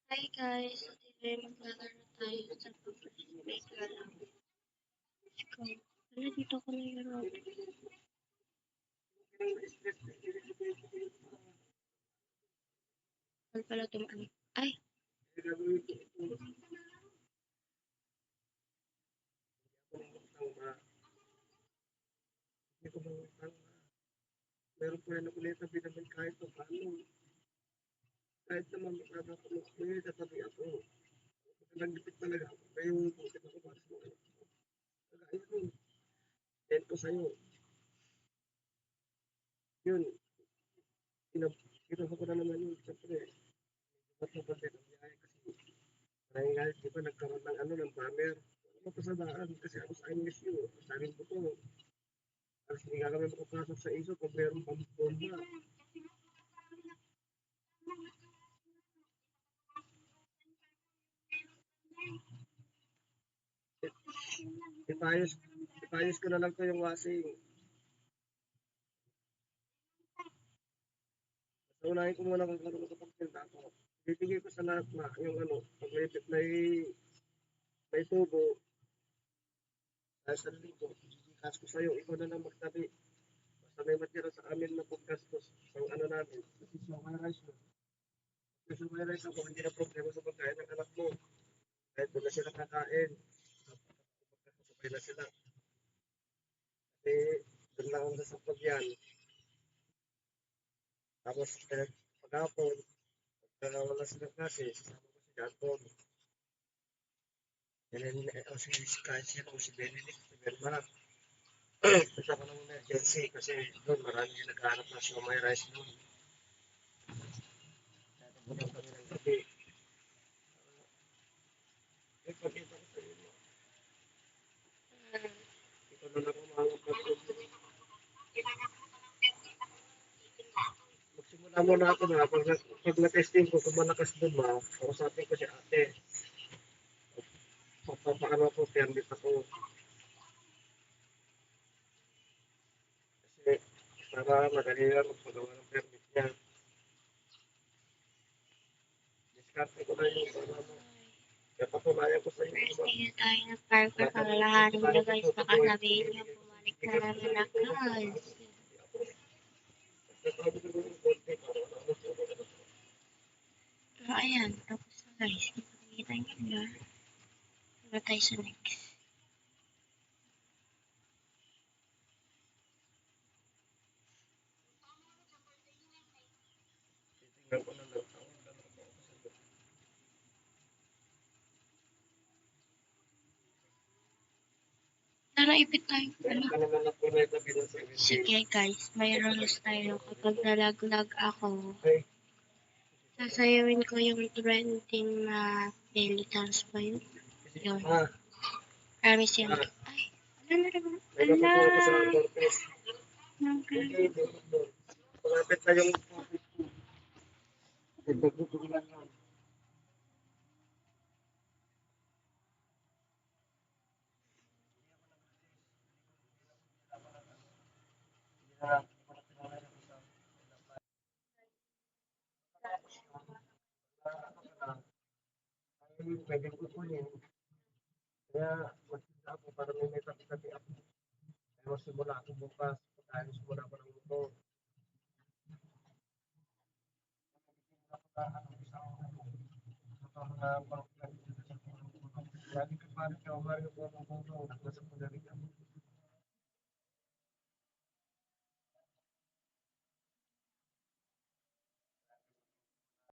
Hi guys, today maglalaro tayo sa pag-participate ka lang. Let's go. Wala, dito ko na yung road. Saan pala tumaan? Ay! Meron po yan ulit na binaban kahit pa paano. Kahit naman makakapulot ko yun, tatabi ako. Nagdipit talaga ako. Kayo, bakit ako para sa mga anak ko? Kagaya ko, yan ko sa'yo. Yun, kinuha ko na naman yun. Siyempre, ba't mo ba din ang biyaya? Kasi, marami nga, di ba, nagkaroon ng ano, ng banner. Ano pa sa daan? Kasi ako sa English yun. Sabi ko to, alas hindi nga kami makapasok sa ISO kung meron pang bomba. Ipayos, ipayos ko na lang to yung washing. So, unahin ko muna kung ano makapagpinta ako. Bibigay ko sa lahat na yung ano, pag may tubo, dahil sa libo, ikas ko sa'yo, ikaw na lang magtabi. Basta may matira sa amin na paggastos sa ano namin. Kasi so may rice mo. Kasi so may rice ako, hindi na problema sa pagkain ng anak mo. Kahit doon na sila kakain, sabay na sila. Kasi doon lang ang nasapag yan. Tapos pag-hapon, pagka wala silang kasi, sasama ko si Janton. Yan o si Kansi o si Benedict, si Belma. Kasi ako ng emergency kasi doon marami yung naghahanap ng siomay rice doon. Tatapos kami ng gabi. Eh, pakita ko sa inyo. Ito na lang ang mga pagkakas. Magsimula muna ako na pag na-testing ko kung malakas doon ba, kausapin ko si ate. Papaano ako, permit ako. Kasi para madali lang magpagawa ng permit niya. Diskarte ko na yung ano. Kaya patunayan ko sa inyo. First day na tayo ng parkour. Pangalahanin na guys. Baka sabihin niyo bumalik na naman na guys. So ayan, tapos na guys. Kita niyo na. Wala tayo sa next. Titingnan ko na lang. Tara, ipit tayo. Ano? Ano naman ako na itabi ng 17. Sige guys, may rules tayo. Kapag nalaglag ako, Okay. sasayawin ko yung trending na daily task ba yun? Yun. Promise yun. Ay, ano na naman? May natutuwa ko sa Ala! Dorpes. Okay. Malapit na yung topic ko. Nagdudugo lang yun. Pwede ko kunin. Kaya magsimula ako para may tabi-tabi ako. Kaya magsimula ako bukas. Pagkayos muna ako ng motor. Lagi ka pa rin ka, Mario, kung ano kung ano. Nasa ko na